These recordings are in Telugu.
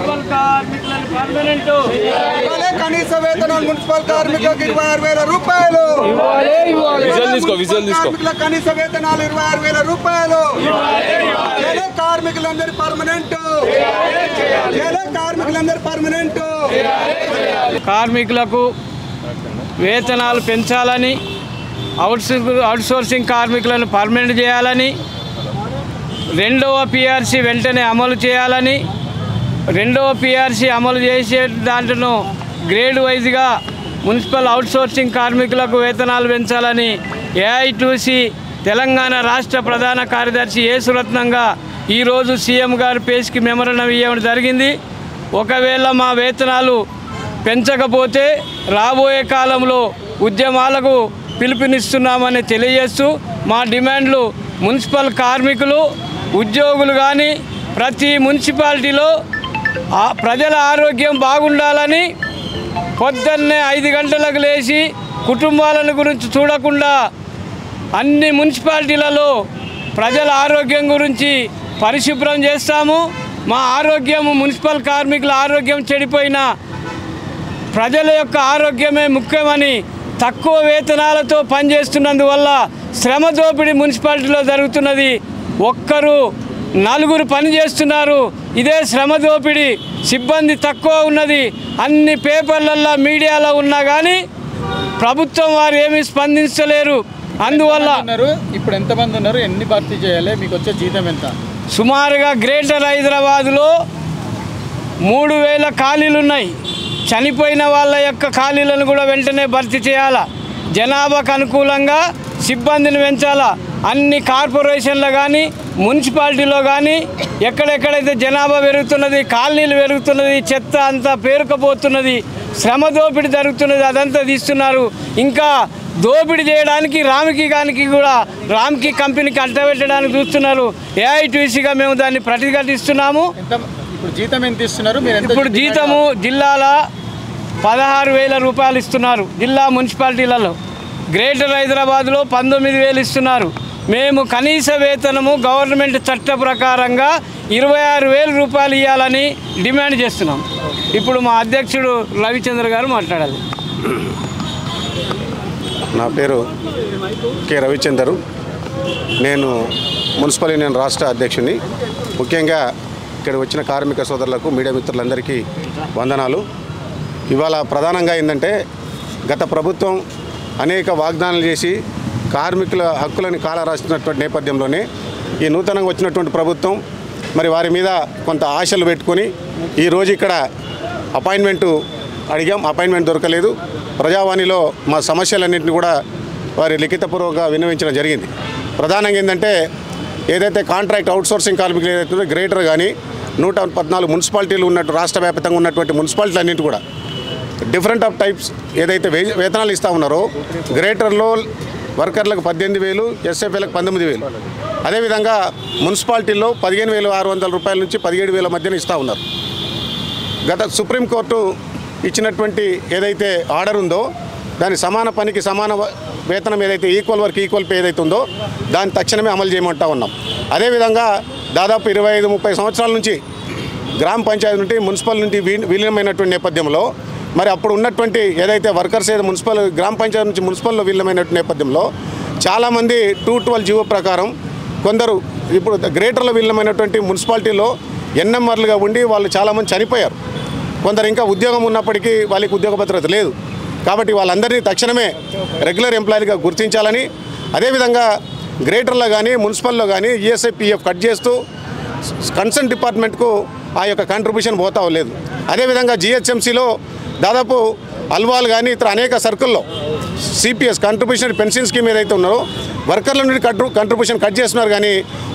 మున్సిపల్ కార్మికులను పర్మనెంట్ కనీస వేతనాలు మున్సిపల్ కార్మికులకు 26,000 రూపాయలు. కనీస వేతనాలు 26,000 రూపాయలు. కార్మికులందరూ పర్మనెంట్. కార్మికులందరూ పర్మనెంట్. కార్మికులకు వేతనాలు పెంచాలని, అవుట్సోర్సింగ్ కార్మికులను పర్మనెంట్ చేయాలని, రెండవ పిఆర్సీ వెంటనే అమలు చేయాలని, రెండవ పిఆర్సీ అమలు చేసే దాంట్లో గ్రేడ్ వైజ్గా మున్సిపల్ అవుట్సోర్సింగ్ కార్మికులకు వేతనాలు పెంచాలని ఏఐటీసీ తెలంగాణ రాష్ట్ర ప్రధాన కార్యదర్శి యేసురత్నంగా ఈరోజు సీఎం గారు పేస్కి మెమోరాండం ఇవ్వడం జరిగింది. ఒకవేళ మా వేతనాలు పెంచకపోతే రాబోయే కాలంలో ఉద్యమాలకు పిలుపునిస్తున్నామని తెలియజేస్తూ మా డిమాండ్లు మున్సిపల్ కార్మికులు, ఉద్యోగులు కానీ ప్రతి మున్సిపాలిటీలో ప్రజల ఆరోగ్యం బాగుండాలని పొద్దున్నే 5 గంటలకు లేచి కుటుంబాలను గురించి చూడకుండా అన్ని మున్సిపాలిటీలలో ప్రజల ఆరోగ్యం గురించి పరిశుభ్రం చేస్తాము. మా ఆరోగ్యం, మున్సిపల్ కార్మికుల ఆరోగ్యం చెడిపోయినా ప్రజల యొక్క ఆరోగ్యమే ముఖ్యమని తక్కువ వేతనాలతో పనిచేస్తున్నందువల్ల శ్రమ దోపిడీ మున్సిపాలిటీలో జరుగుతున్నది. ఒక్కరు 4 పని చేస్తున్నారు. ఇదే శ్రమ దోపిడీ. సిబ్బంది తక్కువ ఉన్నది. అన్ని పేపర్లల్లో మీడియాలో ఉన్నా కానీ ప్రభుత్వం వారు ఏమీ స్పందించలేరు. అందువల్ల ఇప్పుడు ఎంతమంది ఉన్నారు, ఎన్ని భర్తీ చేయాలి, మీకు వచ్చే జీతం ఎంత? సుమారుగా గ్రేటర్ హైదరాబాద్లో 3,000 ఖాళీలు ఉన్నాయి. చనిపోయిన వాళ్ళ యొక్క ఖాళీలను కూడా వెంటనే భర్తీ చేయాలా. జనాభాకు అనుకూలంగా సిబ్బందిని పెంచాలా. అన్ని కార్పొరేషన్లు కానీ మున్సిపాలిటీలో కానీ ఎక్కడెక్కడైతే జనాభా పెరుగుతున్నది, కాలనీలు పెరుగుతున్నది, చెత్త అంతా పేరుకుపోతున్నది, శ్రమ దోపిడీ జరుగుతున్నది, అదంతా తీస్తున్నారు. ఇంకా దోపిడీ చేయడానికి రామ్కి కంపెనీకి అడ్డబెట్టడానికి చూస్తున్నారు. ఏఐటీసీగా మేము దాన్ని ప్రతిఘటిస్తున్నాము. ఇప్పుడు జీతం ఎంత ఇస్తున్నారు? ఇప్పుడు జీతము జిల్లాల 16,000 రూపాయలు ఇస్తున్నారు. జిల్లా మున్సిపాలిటీలలో గ్రేటర్ హైదరాబాద్లో 19,000 ఇస్తున్నారు. మేము కనీస వేతనము గవర్నమెంట్ చట్ట ప్రకారంగా 26,000 రూపాయలు ఇవ్వాలని డిమాండ్ చేస్తున్నాం. ఇప్పుడు మా అధ్యక్షుడు రవిచంద్ర గారు మాట్లాడాలి. నా పేరు కె రవిచందరు. నేను మున్సిపల్ యూనియన్ రాష్ట్ర అధ్యక్షుని. ముఖ్యంగా ఇక్కడ వచ్చిన కార్మిక సోదరులకు, మీడియా మిత్రులందరికీ వందనాలు. ఇవాళ ప్రధానంగా ఏంటంటే గత ప్రభుత్వం అనేక వాగ్దానాలు చేసి కార్మికుల హక్కులను కాలరాస్తున్నటువంటి నేపథ్యంలోనే ఈ నూతనంగా వచ్చినటువంటి ప్రభుత్వం మరి వారి మీద కొంత ఆశలు పెట్టుకొని ఈరోజు ఇక్కడ అపాయింట్మెంటు అడిగాం. అపాయింట్మెంట్ దొరకలేదు. ప్రజావాణిలో మా సమస్యలన్నింటినీ కూడా వారి లిఖితపూర్వకంగా విన్నవించడం జరిగింది. ప్రధానంగా ఏంటంటే ఏదైతే కాంట్రాక్ట్ అవుట్సోర్సింగ్ కార్మికులు ఏదైతే గ్రేటర్ కానీ 114 మున్సిపాలిటీలు ఉన్నట్టు రాష్ట్ర వ్యాప్తంగా ఉన్నటువంటి మున్సిపాలిటీలు అన్నింటి కూడా డిఫరెంట్ ఆఫ్ టైప్స్ ఏదైతే వేతనాలు ఇస్తూ ఉన్నారో గ్రేటర్లో వర్కర్లకు 18,000, ఎస్ఎఫ్ఏలకు 19,000, అదేవిధంగా మున్సిపాలిటీల్లో 15,600 రూపాయల నుంచి 17,000 మధ్యన ఇస్తూ ఉన్నారు. గత సుప్రీంకోర్టు ఇచ్చినటువంటి ఏదైతే ఆర్డర్ ఉందో దాని సమాన పనికి సమాన వేతనం ఏదైతే ఈక్వల్ వర్క్ ఈక్వల్ పే ఏదైతే ఉందో దాన్ని తక్షణమే అమలు చేయమంటా ఉన్నాం. అదేవిధంగా దాదాపు 25-30 సంవత్సరాల నుంచి గ్రామ పంచాయతీ నుండి మున్సిపల్ నుండి విలీనమైనటువంటి నేపథ్యంలో మరి అప్పుడు ఉన్నటువంటి ఏదైతే వర్కర్స్ ఏదో మున్సిపల్ గ్రామ పంచాయతీ నుంచి మున్సిపల్లో విలీనమైనటువంటి నేపథ్యంలో చాలామంది 212 జీవో ప్రకారం కొందరు ఇప్పుడు గ్రేటర్లో విలీనమైనటువంటి మున్సిపాలిటీలో ఎన్ఎంఆర్లుగా ఉండి వాళ్ళు చాలామంది చనిపోయారు. కొందరు ఇంకా ఉద్యోగం ఉన్నప్పటికీ వాళ్ళకి ఉద్యోగ భద్రత లేదు. కాబట్టి వాళ్ళందరినీ తక్షణమే రెగ్యులర్ ఎంప్లాయీగా గుర్తించాలని, అదేవిధంగా గ్రేటర్లో కానీ మున్సిపల్లో కానీ ఈఎస్ఐ పిఎఫ్ కట్ చేస్తూ కన్సర్న్ డిపార్ట్మెంట్కు ఆ యొక్క కంట్రిబ్యూషన్ పోతా లేదు. అదేవిధంగా జిహెచ్ఎంసీలో దాదాపు అల్వాల్ కానీ ఇతర అనేక సర్కిల్లో సిపిఎస్ కంట్రిబ్యూషన్ పెన్షన్ స్కీమ్ ఏదైతే ఉన్నారో వర్కర్ల నుండి కంట్రిబ్యూషన్ కట్ చేస్తున్నారు. కానీ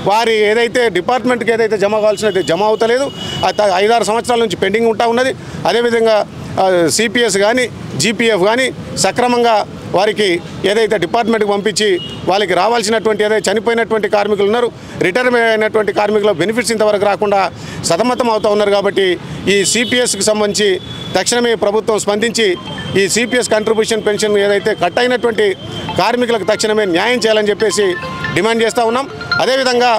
వారి ఏదైతే డిపార్ట్మెంట్కి ఏదైతే జమ కావాల్సినది జమ అవుతలేదు. 5-6 సంవత్సరాల నుంచి పెండింగ్ ఉంటా ఉన్నది. అదేవిధంగా సిపిఎస్ కానీ జీపీఎఫ్ కానీ సక్రమంగా వారికి ఏదైతే డిపార్ట్మెంట్కి పంపించి వాళ్ళకి రావాల్సినటువంటి ఏదైతే చనిపోయినటువంటి కార్మికులు ఉన్నారు, రిటైర్ అయినటువంటి కార్మికుల బెనిఫిట్స్ ఇంతవరకు రాకుండా సతమతం అవుతూ ఉన్నారు. కాబట్టి ఈ సిపిఎస్కి సంబంధించి తక్షణమే ప్రభుత్వం స్పందించి ఈ సిపిఎస్ కంట్రిబ్యూషన్ పెన్షన్ ఏదైతే కట్ అయినటువంటి కార్మికులకు తక్షణమే న్యాయం చేయాలని చెప్పేసి డిమాండ్ చేస్తూ ఉన్నాం. అదేవిధంగా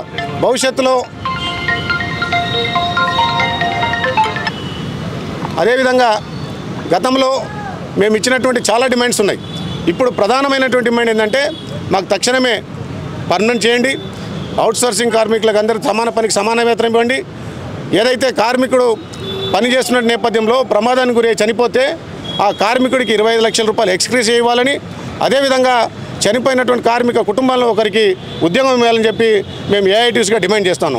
భవిష్యత్తులో అదేవిధంగా గతంలో మేము ఇచ్చినటువంటి చాలా డిమాండ్స్ ఉన్నాయి. ఇప్పుడు ప్రధానమైనటువంటి డిమాండ్ ఏంటంటే మాకు తక్షణమే పర్మనెంట్ చేయండి, అవుట్సోర్సింగ్ కార్మికులకు అందరూ సమాన పనికి సమాన వేతనం ఇవ్వండి. ఏదైతే కార్మికుడు పనిచేస్తున్న నేపథ్యంలో ప్రమాదానికి గురి చనిపోతే ఆ కార్మికుడికి 25 లక్షల రూపాయలు ఎక్స్గ్రేషియా ఇవ్వాలని, అదేవిధంగా చనిపోయినటువంటి కార్మిక కుటుంబంలో ఒకరికి ఉద్యోగం ఇవ్వాలని చెప్పి మేము ఏఐటీసీగా డిమాండ్ చేస్తాను.